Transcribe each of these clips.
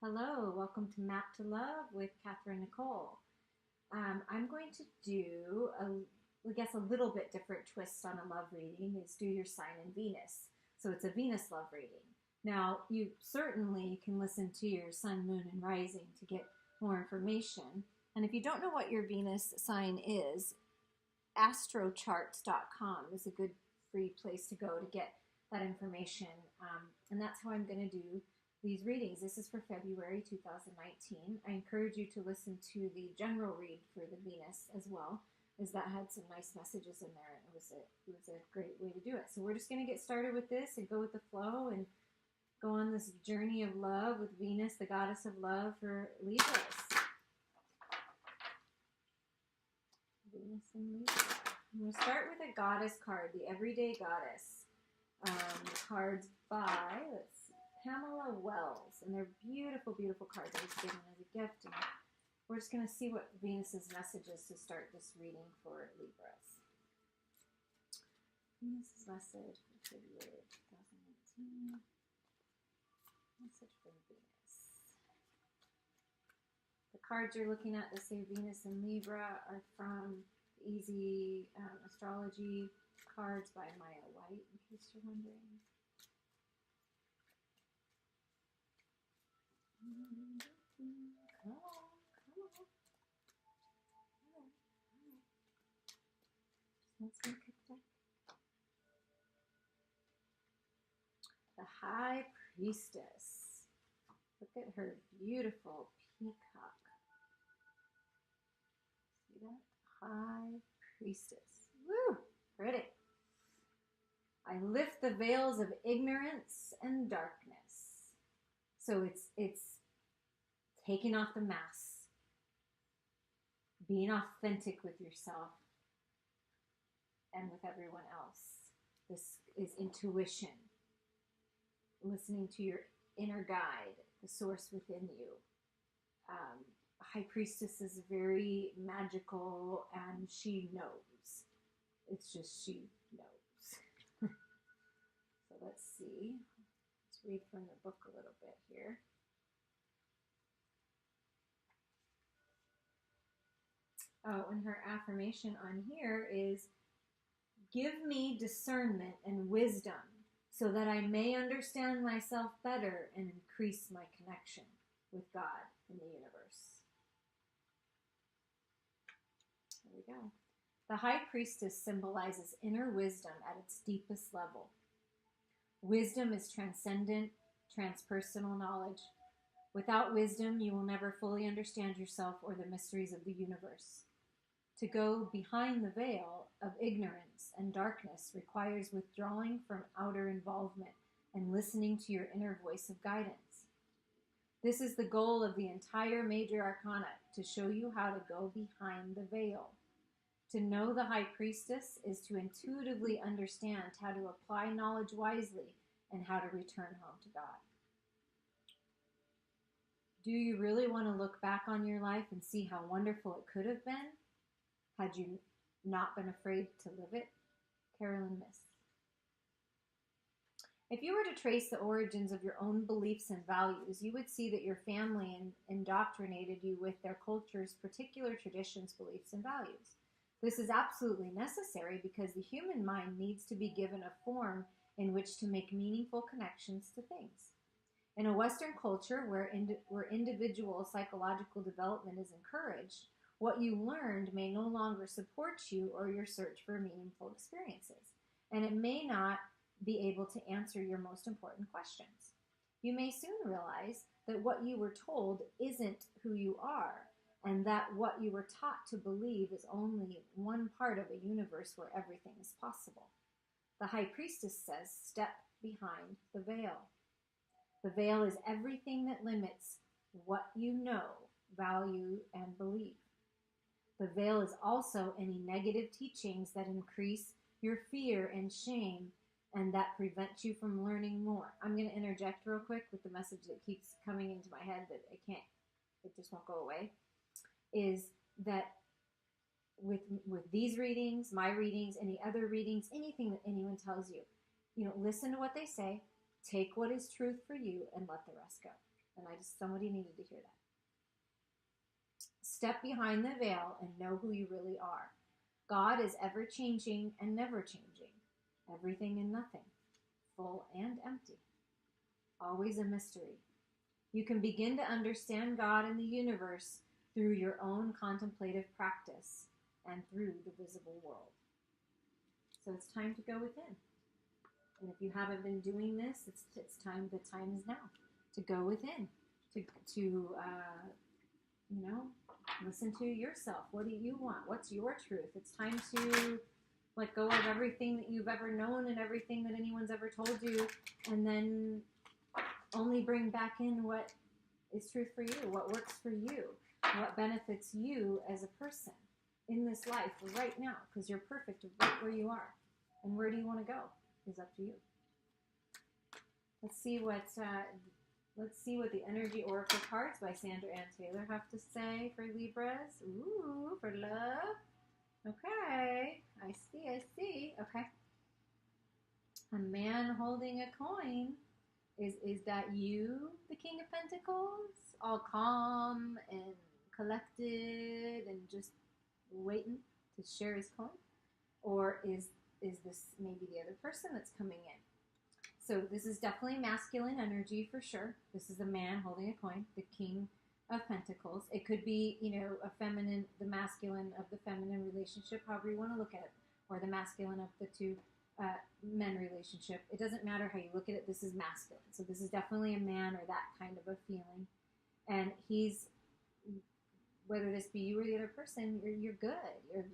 Hello, welcome to Map to Love with Katherine Nichole. I'm going to do, I guess, a little bit different twist on a love reading is do your sign in Venus. So it's a Venus love reading. Now, you certainly can listen to your sun, moon, and rising to get more information. And if you don't know what your Venus sign is, astrocharts.com is a good free place to go to get that information. And that's how I'm going to do these readings. This is for February 2019. I encourage you to listen to the general read for the Venus as well, as that had some nice messages in there. It was a great way to do it. So we're just going to get started with this and go with the flow and go on this journey of love with Venus, the goddess of love for Libras. Venus and Libra. I'm going to start with a goddess card, the Everyday Goddess. Cards by, Pamela Wells, and they're beautiful, beautiful cards I was given as a gift, and we're just going to see what Venus's message is to start this reading for Libras. Venus's message for February 2019. Message from Venus. The cards you're looking at that say Venus and Libra are from Easy Astrology cards by Maya White, in case you're wondering. Come on, come on. Let's look at that. The High Priestess. Look at her beautiful peacock. See that? High Priestess. Woo! Pretty. I lift the veils of ignorance and darkness. So it's taking off the mask, being authentic with yourself and with everyone else. This is intuition, listening to your inner guide, the source within you. High Priestess is very magical, and she knows. It's just she knows. So let's see. Let's read from the book a little bit here. Oh, and her affirmation on here is, give me discernment and wisdom so that I may understand myself better and increase my connection with God and the universe. There we go. The High Priestess symbolizes inner wisdom at its deepest level. Wisdom is transcendent, transpersonal knowledge. Without wisdom, you will never fully understand yourself or the mysteries of the universe. To go behind the veil of ignorance and darkness requires withdrawing from outer involvement and listening to your inner voice of guidance. This is the goal of the entire major arcana, to show you how to go behind the veil. To know the High Priestess is to intuitively understand how to apply knowledge wisely and how to return home to God. Do you really want to look back on your life and see how wonderful it could have been had you not been afraid to live it? Carolyn Miss. If you were to trace the origins of your own beliefs and values, you would see that your family indoctrinated you with their culture's particular traditions, beliefs, and values. This is absolutely necessary because the human mind needs to be given a form in which to make meaningful connections to things. In a Western culture where individual psychological development is encouraged, what you learned may no longer support you or your search for meaningful experiences, and it may not be able to answer your most important questions. You may soon realize that what you were told isn't who you are, and that what you were taught to believe is only one part of a universe where everything is possible. The High Priestess says, step behind the veil. The veil is everything that limits what you know, value, and believe. The veil is also any negative teachings that increase your fear and shame and that prevent you from learning more. I'm going to interject real quick with the message that keeps coming into my head that it just won't go away, is that with these readings, my readings, any other readings, anything that anyone tells you, listen to what they say, take what is truth for you, and let the rest go. And somebody needed to hear that. Step behind the veil and know who you really are. God is ever changing and never changing. Everything and nothing. Full and empty. Always a mystery. You can begin to understand God and the universe through your own contemplative practice and through the visible world. So it's time to go within. And if you haven't been doing this, it's time. The time is now to go within, to listen to yourself. What do you want? What's your truth? It's time to let go of everything that you've ever known and everything that anyone's ever told you, and then only bring back in what is truth for you, what works for you, what benefits you as a person in this life right now, because you're perfect right where you are. And where do you want to go is up to you. Let's see what the Energy Oracle cards by Sandra Ann Taylor have to say for Libras. Ooh, for love. Okay, I see. Okay. A man holding a coin. Is that you, the King of Pentacles? All calm and collected and just waiting to share his coin? Or is this maybe the other person that's coming in? So this is definitely masculine energy for sure. This is a man holding a coin, the King of Pentacles. It could be, a feminine, the masculine of the feminine relationship, however you want to look at it, or the masculine of the two men relationship. It doesn't matter how you look at it. This is masculine. So this is definitely a man or that kind of a feeling. And he's, whether this be you or the other person, you're good.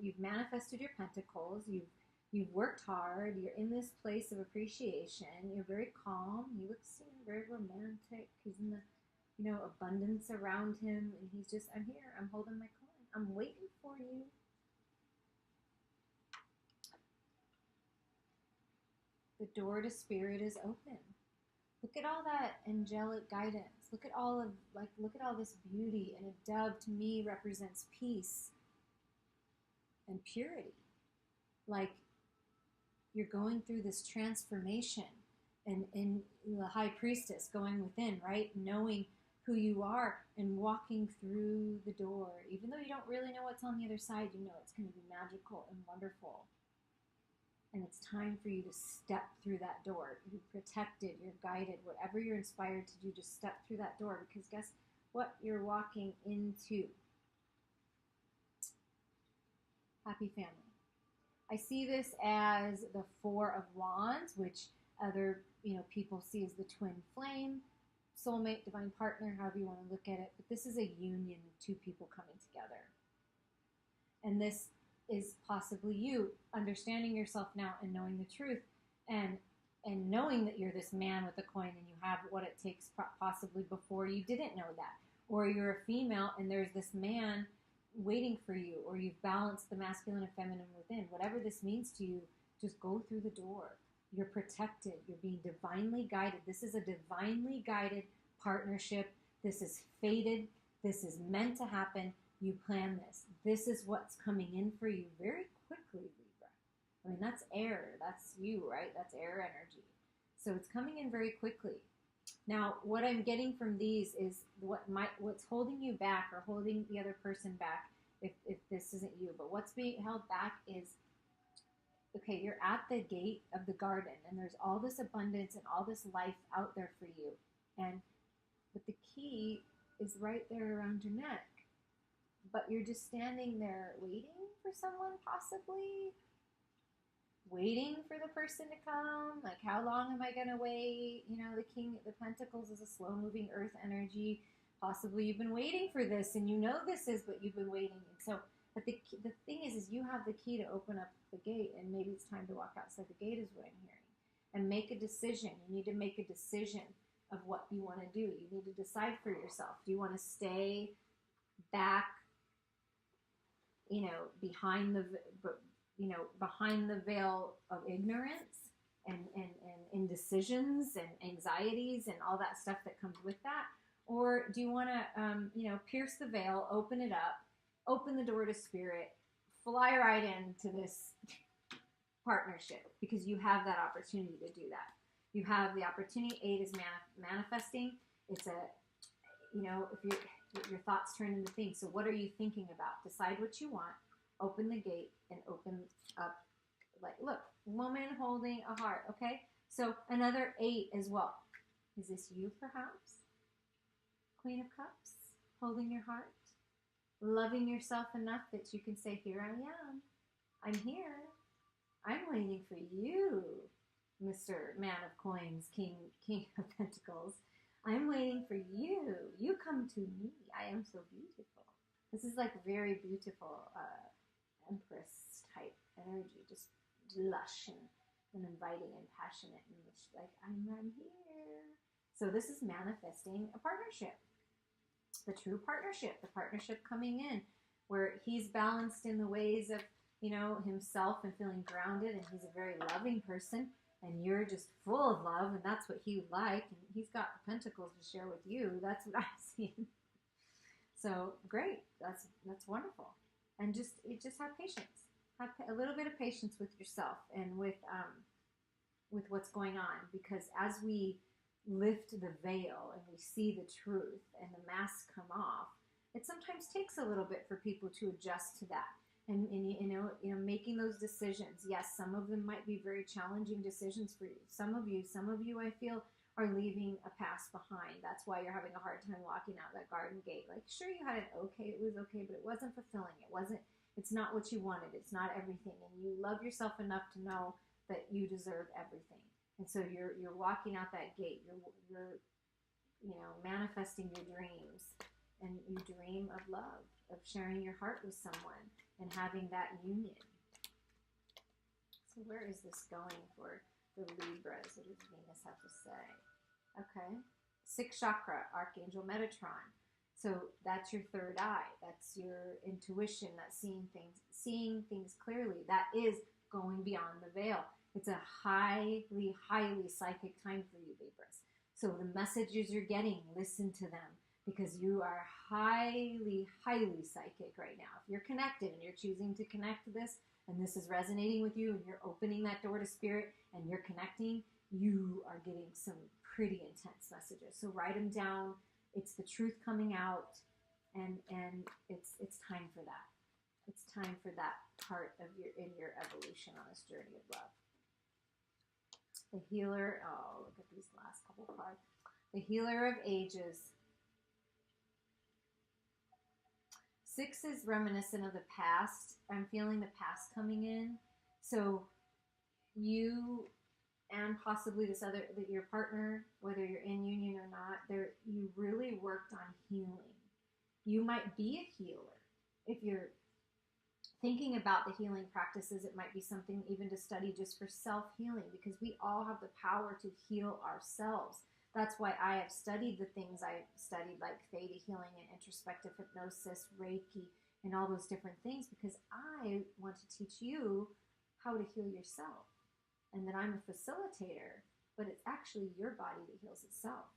You've manifested your pentacles. You've worked hard. You're in this place of appreciation. You're very calm. He looks very romantic. He's in the, abundance around him. And he's just, I'm here. I'm holding my coin. I'm waiting for you. The door to spirit is open. Look at all that angelic guidance. Look at all this beauty. And a dove to me represents peace and purity. Like you're going through this transformation, and the high priestess going within, right? Knowing who you are and walking through the door. Even though you don't really know what's on the other side, you know it's going to be magical and wonderful. And it's time for you to step through that door. You're protected, you're guided, whatever you're inspired to do, just step through that door, because guess what you're walking into? Happy family. I see this as the Four of Wands, which other people see as the twin flame, soulmate, divine partner, however you want to look at it. But this is a union of two people coming together. And this is possibly you understanding yourself now and knowing the truth, and knowing that you're this man with a coin and you have what it takes possibly before you didn't know that. Or you're a female and there's this man waiting for you, or you've balanced the masculine and feminine within. Whatever this means to you, just go through the door. You're protected. You're being divinely guided. This is a divinely guided partnership. This is fated. This is meant to happen. You plan this. This is what's coming in for you very quickly, Libra. I mean, that's air. That's you, right? That's air energy. So it's coming in very quickly. Now, what I'm getting from these is what's holding you back or holding the other person back, if this isn't you. But what's being held back is, okay, you're at the gate of the garden, and there's all this abundance and all this life out there for you. But the key is right there around your neck. But you're just standing there waiting for someone, possibly waiting for the person to come. Like, how long am I going to wait? The King of the Pentacles is a slow-moving earth energy. Possibly you've been waiting for this, and this is, but you've been waiting. And so, but the thing is you have the key to open up the gate, and maybe it's time to walk outside the gate is what I'm hearing. And make a decision. You need to make a decision of what you want to do. You need to decide for yourself. Do you want to stay back, behind the veil of ignorance and indecisions and anxieties and all that stuff that comes with that? Or do you want to, pierce the veil, open it up, open the door to spirit, fly right into this partnership, because you have that opportunity to do that. You have the opportunity. 8 is manifesting. It's you know, if your thoughts turn into things. So what are you thinking about? Decide what you want. Open the gate and open up. Like, look, woman holding a heart. Okay. So another 8 as well. Is this you, perhaps? Queen of Cups, holding your heart, loving yourself enough that you can say, here I am. I'm here. I'm waiting for you, Mr. Man of Coins, King of Pentacles. I'm waiting for you. You come to me. I am so beautiful. This is like very beautiful Empress type energy, just lush and inviting and passionate and like, I'm here. So this is manifesting a partnership, the true partnership, the partnership coming in where he's balanced in the ways of, you know, himself and feeling grounded, and he's a very loving person, and you're just full of love, and that's what he would like, and he's got the pentacles to share with you. That's what I'm seeing. So great, that's wonderful. And just have patience. Have a little bit of patience with yourself and with what's going on, because as we lift the veil and we see the truth and the masks come off, it sometimes takes a little bit for people to adjust to that. And you know, making those decisions. Yes, some of them might be very challenging decisions for you. Some of you, I feel, are leaving a past behind. That's why you're having a hard time walking out that garden gate. Like, sure, you had it okay, it was okay, but it wasn't fulfilling. It's not what you wanted. It's not everything. And you love yourself enough to know that you deserve everything. And so you're walking out that gate. You're you know, manifesting your dreams, and you dream of love, of sharing your heart with someone and having that union. So where is this going for the Libras? What does Venus have to say? Okay. 6th chakra, Archangel Metatron. So that's your third eye. That's your intuition. That's seeing things clearly. That is going beyond the veil. It's a highly, highly psychic time for you, Libras. So the messages you're getting, listen to them, because you are highly, highly psychic right now. If you're connected and you're choosing to connect to this, and this is resonating with you, and you're opening that door to spirit, and you're connecting, you are getting some pretty intense messages. So write them down. It's the truth coming out, and it's time for that. It's time for that part of your evolution on this journey of love. The healer, oh, look at these last couple cards. The healer of ages. 6 is reminiscent of the past. I'm feeling the past coming in. So you and possibly your partner, whether you're in union or not, you really worked on healing. You might be a healer. If you're thinking about the healing practices, it might be something even to study just for self-healing, because we all have the power to heal ourselves. That's why I have studied the things I've studied, like Theta Healing and Introspective Hypnosis, Reiki, and all those different things, because I want to teach you how to heal yourself. And that I'm a facilitator, but it's actually your body that heals itself.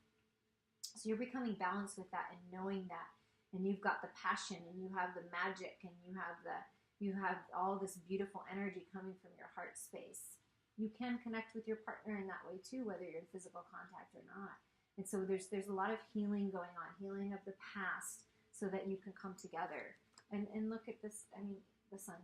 So you're becoming balanced with that and knowing that. And you've got the passion, and you have the magic, and you have all this beautiful energy coming from your heart space. You can connect with your partner in that way too, whether you're in physical contact or not. And so there's a lot of healing going on, healing of the past, so that you can come together. And look at this, I mean, the sun.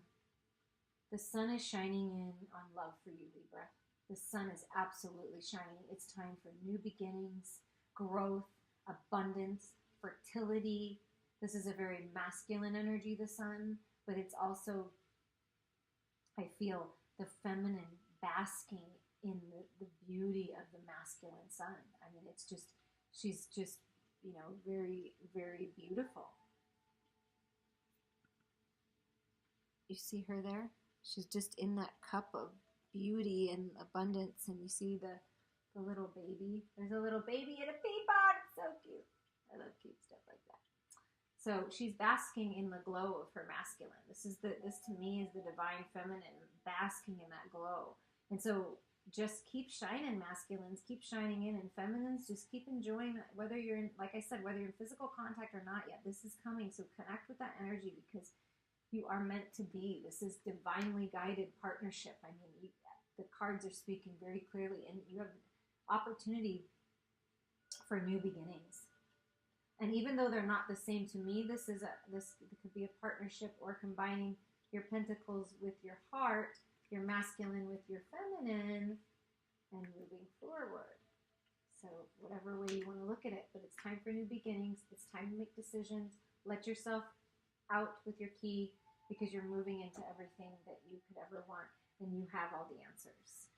The sun is shining in on love for you, Libra. The sun is absolutely shining. It's time for new beginnings, growth, abundance, fertility. This is a very masculine energy, the sun, but it's also, I feel, the feminine basking in the beauty of the masculine sun. I mean, it's just, she's just, you know, very, very beautiful. You see her there? She's just in that cup of beauty and abundance, and you see the little baby. There's a little baby in a pea pod. It's so cute. I love cute stuff like that. So she's basking in the glow of her masculine. This to me is the divine feminine basking in that glow. And so just keep shining, masculines, keep shining in, and feminines just keep enjoying it, whether you're in, like I said, whether you're in physical contact or not yet. This is coming. So connect with that energy, because you are meant to be. This is divinely guided partnership. I mean, the cards are speaking very clearly, and you have opportunity for new beginnings. And even though they're not the same to me, this could be a partnership, or combining your pentacles with your heart, your masculine with your feminine, and moving forward. So whatever way you want to look at it, but it's time for new beginnings. It's time to make decisions. Let yourself out with your key, because you're moving into everything that you could ever want, and you have all the answers.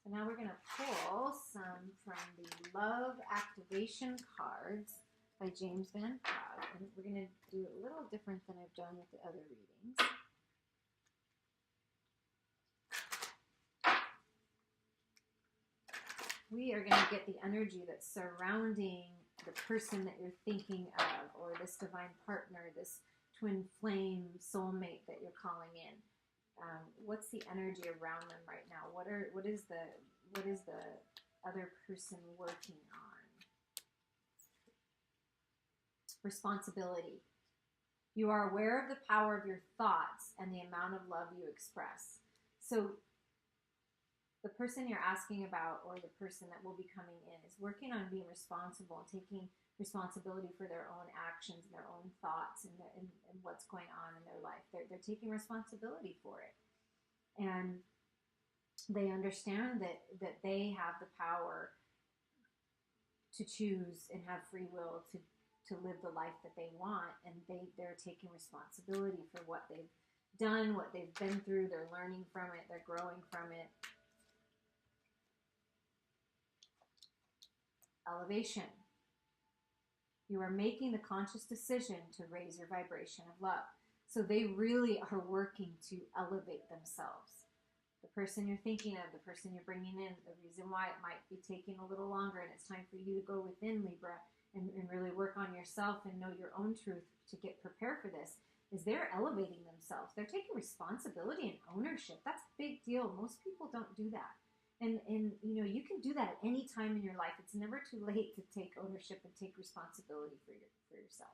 So now we're going to pull some from the Love Activation cards by James Van Praagh, and we're going to do it a little different than I've done with the other readings. We are going to get the energy that's surrounding the person that you're thinking of, or this divine partner, this twin flame soulmate that you're calling in. What's the energy around them right now? What is the other person working on? Responsibility. You are aware of the power of your thoughts and the amount of love you express. So the person you're asking about, or the person that will be coming in, is working on being responsible and taking responsibility for their own actions, their own thoughts, and what's going on in their life. They're taking responsibility for it. And they understand that they have the power to choose and have free will to live the life that they want, and they're taking responsibility for what they've done, what they've been through. They're learning from it, they're growing from it. Elevation. You are making the conscious decision to raise your vibration of love. So they really are working to elevate themselves. The person you're thinking of, the person you're bringing in, the reason why it might be taking a little longer, and it's time for you to go within, Libra, and really work on yourself and know your own truth to get prepared for this, is they're elevating themselves. They're taking responsibility and ownership. That's a big deal. Most people don't do that. And you know, you can do that at any time in your life. It's never too late to take ownership and take responsibility for yourself.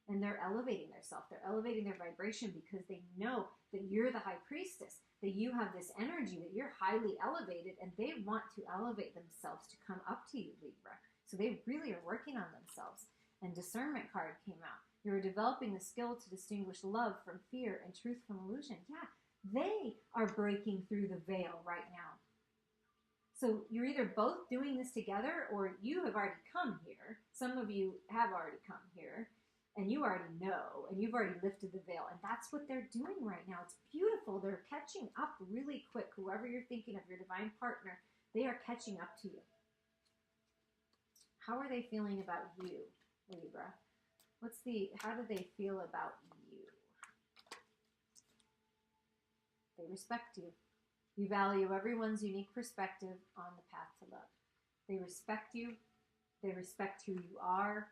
And they're elevating themselves. They're elevating their vibration, because they know that you're the high priestess, that you have this energy, that you're highly elevated, and they want to elevate themselves to come up to you, Libra. So they really are working on themselves. And discernment card came out. You're developing the skill to distinguish love from fear and truth from illusion. Yeah, they are breaking through the veil right now. So you're either both doing this together, or you have already come here. Some of you have already come here, and you already know, and you've already lifted the veil. And that's what they're doing right now. It's beautiful. They're catching up really quick. Whoever you're thinking of, your divine partner, they are catching up to you. How are they feeling about you, Libra? How do they feel about you? They respect you. You value everyone's unique perspective on the path to love. They respect you. They respect who you are.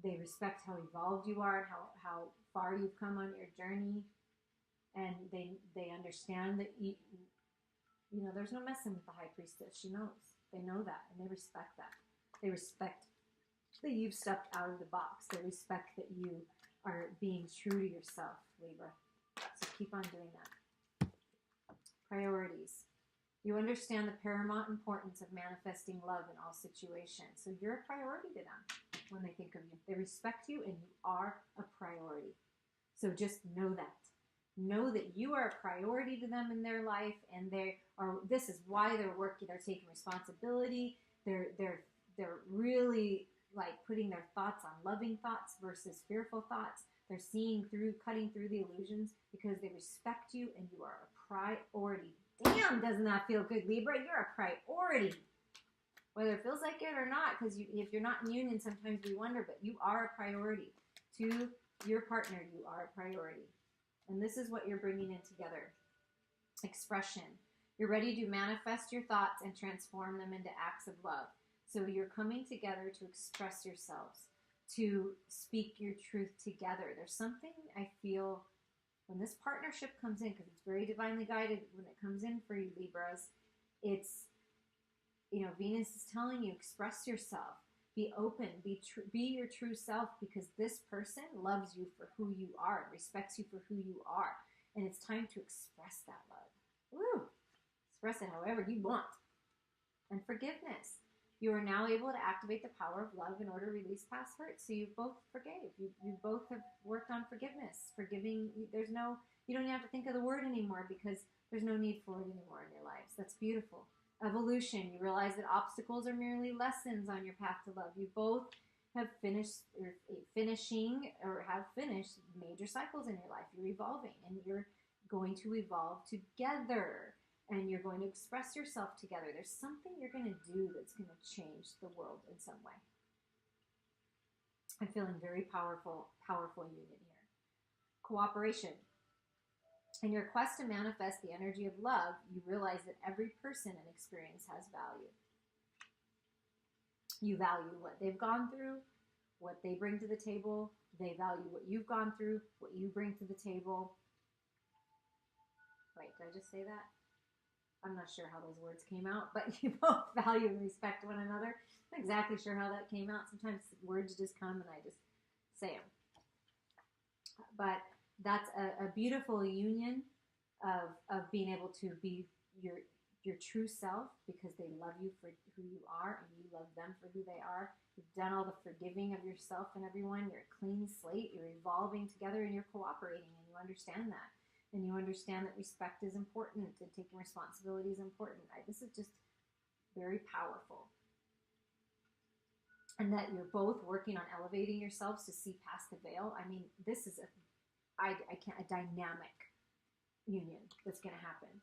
They respect how evolved you are, and how far you've come on your journey. And they understand that you know, there's no messing with the high priestess. She knows. They know that, and they respect that. They respect that you've stepped out of the box. They respect that you are being true to yourself, Libra. So keep on doing that. Priorities. You understand the paramount importance of manifesting love in all situations. So you're a priority to them when they think of you. They respect you, and you are a priority. So just know that. Know that you are a priority to them in their life, and this is why they're working. They're taking responsibility. They're really like putting their thoughts on loving thoughts versus fearful thoughts. They're seeing through, cutting through the illusions, because they respect you, and you are a priority. Damn, doesn't that feel good, Libra? You're a priority. Whether it feels like it or not, because if you're not in union, sometimes we wonder, but you are a priority. To your partner, you are a priority. And this is what you're bringing in together. Expression. You're ready to manifest your thoughts and transform them into acts of love. So you're coming together to express yourselves, to speak your truth together. There's something I feel when this partnership comes in, because it's very divinely guided when it comes in for you, Libras. It's, you know, Venus is telling you, express yourself, be open, be your true self, because this person loves you for who you are, respects you for who you are, and it's time to express that love. Woo! Express it however you want. And forgiveness. You are now able to activate the power of love in order to release past hurts. So you both forgave. You both have worked on forgiveness. Forgiving, you don't even have to think of the word anymore because there's no need for it anymore in your lives. That's beautiful. Evolution, you realize that obstacles are merely lessons on your path to love. You both have finished major cycles in your life. You're evolving and you're going to evolve together and you're going to express yourself together. There's something you're going to do that's going to change the world in some way. I'm feeling very powerful union here. Cooperation. In your quest to manifest the energy of love, you realize that every person and experience has value. You value what they've gone through, what they bring to the table. They value what you've gone through, what you bring to the table. Wait, did I just say that? I'm not sure how those words came out, but you both value and respect one another. I'm not exactly sure how that came out. Sometimes words just come and I just say them. But that's a beautiful union of being able to be your true self because they love you for who you are and you love them for who they are. You've done all the forgiving of yourself and everyone. You're a clean slate. You're evolving together and you're cooperating and you understand that. And you understand that respect is important and taking responsibility is important. This is just very powerful. And that you're both working on elevating yourselves to see past the veil. I mean, this is a dynamic union that's going to happen.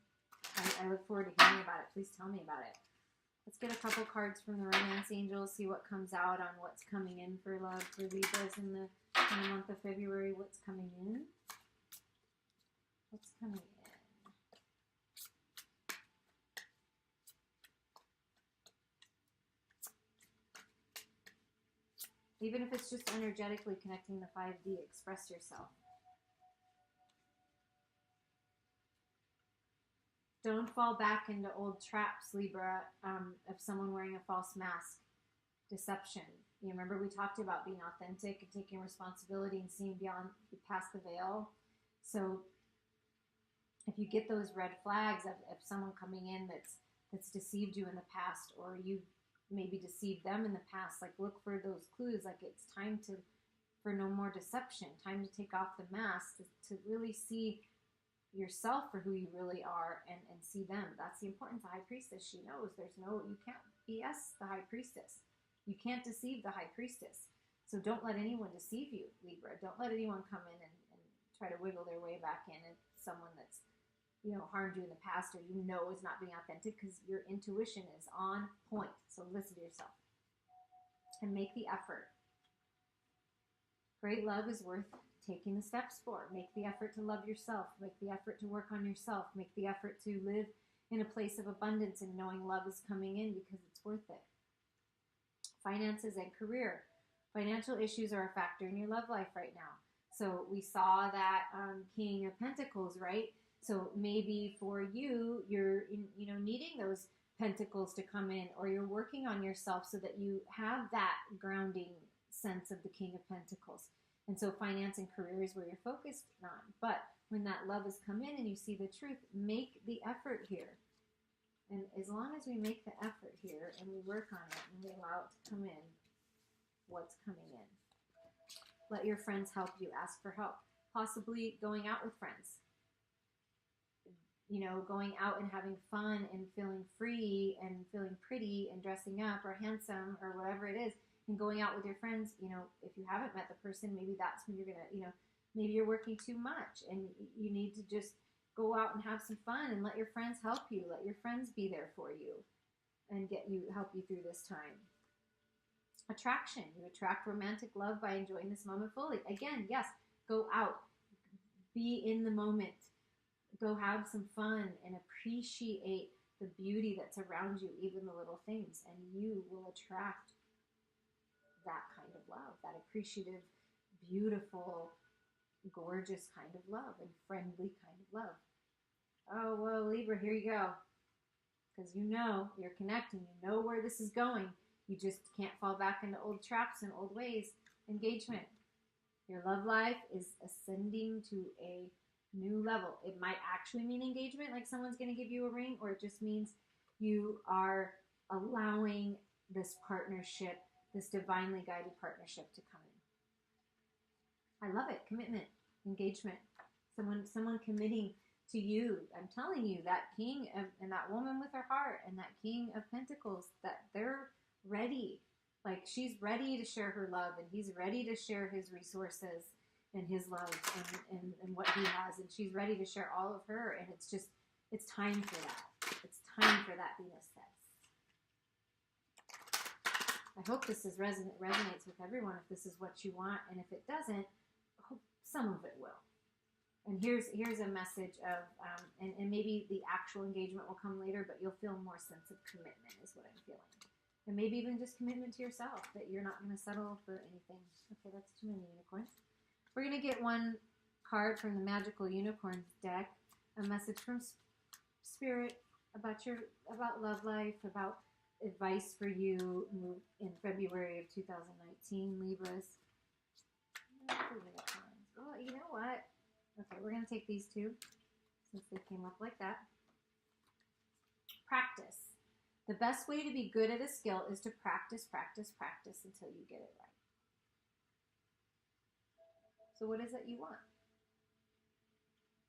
I look forward to hearing about it. Please tell me about it. Let's get a couple cards from the Romance Angels, see what comes out on what's coming in for love for Libras in the month of February. What's coming in? What's coming in? Even if it's just energetically connecting the 5D, express yourself. Don't fall back into old traps, Libra, of someone wearing a false mask. Deception. You remember we talked about being authentic and taking responsibility and seeing past the veil. So if you get those red flags of someone coming in that's deceived you in the past, or you maybe deceived them in the past, like look for those clues, like it's time for no more deception, time to take off the mask, to really see yourself for who you really are and see them. That's the importance of High Priestess. She knows you can't BS the High Priestess. You can't deceive the High Priestess. So don't let anyone deceive you, Libra. Don't let anyone come in and try to wiggle their way back in. It's someone that's harmed you in the past or is not being authentic, because your intuition is on point. So listen to yourself and make the effort. Great love is worth taking the steps for. Make the effort to love yourself. Make the effort to work on yourself. Make the effort to live in a place of abundance and knowing love is coming in because it's worth it. Finances and career. Financial issues are a factor in your love life right now. So we saw that King of Pentacles, right? So maybe for you, you're needing those pentacles to come in, or you're working on yourself so that you have that grounding sense of the King of Pentacles. And so finance and career is where you're focused on. But when that love has come in and you see the truth, make the effort here. And as long as we make the effort here and we work on it and we allow it to come in, what's coming in? Let your friends help you. Ask for help. Possibly going out with friends. Going out and having fun and feeling free and feeling pretty and dressing up or handsome or whatever it is. And going out with your friends, if you haven't met the person, maybe that's when you're going to, maybe you're working too much and you need to just go out and have some fun and let your friends help you. Let your friends be there for you and help you through this time. Attraction. You attract romantic love by enjoying this moment fully. Again, yes, go out. Be in the moment. Go have some fun and appreciate the beauty that's around you, even the little things, and you will attract that kind of love, that appreciative, beautiful, gorgeous kind of love and friendly kind of love. Oh, well, Libra, here you go. Because you're connecting. You know where this is going. You just can't fall back into old traps and old ways. Engagement. Your love life is ascending to a new level. It might actually mean engagement, like someone's going to give you a ring, or it just means you are allowing this partnership, this divinely guided partnership to come in. I love it. Commitment, engagement, someone committing to you. I'm telling you, that king of, and that woman with her heart and that king of pentacles, that they're ready. Like, she's ready to share her love, and he's ready to share his resources and his love and what he has, and she's ready to share all of her, and it's time for that. It's time for that, Venus says. I hope this resonates with everyone, if this is what you want, and if it doesn't, I hope some of it will. And here's a message of, and maybe the actual engagement will come later, but you'll feel more sense of commitment is what I'm feeling. And maybe even just commitment to yourself, that you're not going to settle for anything. Okay, that's too many unicorns. We're going to get one card from the Magical Unicorns deck, a message from Spirit about love life, about advice for you in February of 2019, Libras. Well, you know what? Okay, we're going to take these two, since they came up like that. Practice. The best way to be good at a skill is to practice, practice, practice until you get it right. So what is it you want?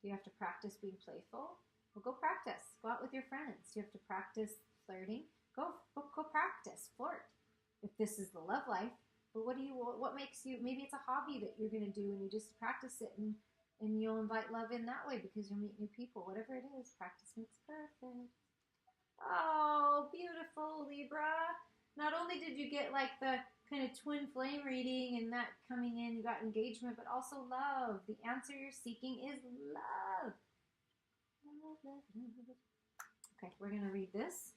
Do you have to practice being playful? Well, go practice. Go out with your friends. Do you have to practice flirting? Go practice. Flirt. If this is the love life. But what makes you, maybe it's a hobby that you're going to do and you just practice it and you'll invite love in that way because you'll meet new people. Whatever it is, practice makes perfect. Oh, beautiful, Libra. Not only did you get like the kind of twin flame reading and that coming in, you got engagement, but also love. The answer you're seeking is love. Love, love, love. Okay, we're going to read this.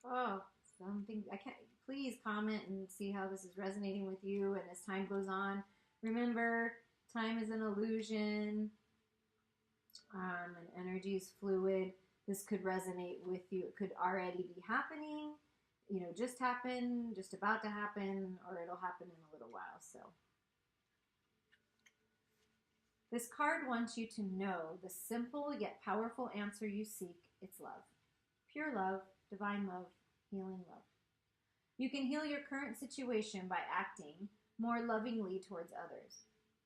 Oh, something, I can't, please comment and see how this is resonating with you. And as time goes on, remember, time is an illusion, and energy is fluid. This could resonate with you. It could already be happening, just happen, just about to happen, or it'll happen in a little while. So this card wants you to know the simple yet powerful answer you seek. It's love. Pure love, divine love, healing love. You can heal your current situation by acting more lovingly towards others.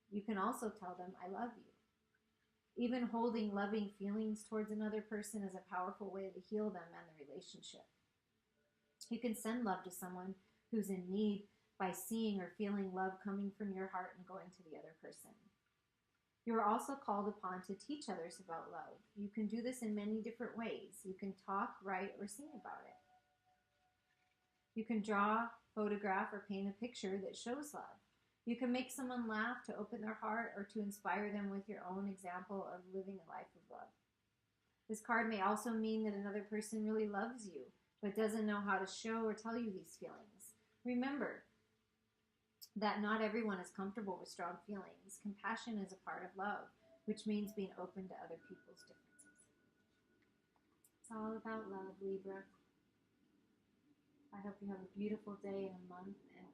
You can also tell them, I love you. Even holding loving feelings towards another person is a powerful way to heal them and the relationship. You can send love to someone who's in need by seeing or feeling love coming from your heart and going to the other person. You are also called upon to teach others about love. You can do this in many different ways. You can talk, write, or sing about it. You can draw, photograph, or paint a picture that shows love. You can make someone laugh to open their heart or to inspire them with your own example of living a life of love. This card may also mean that another person really loves you, but doesn't know how to show or tell you these feelings. Remember that not everyone is comfortable with strong feelings. Compassion is a part of love, which means being open to other people's differences. It's all about love, Libra. I hope you have a beautiful day and a month, and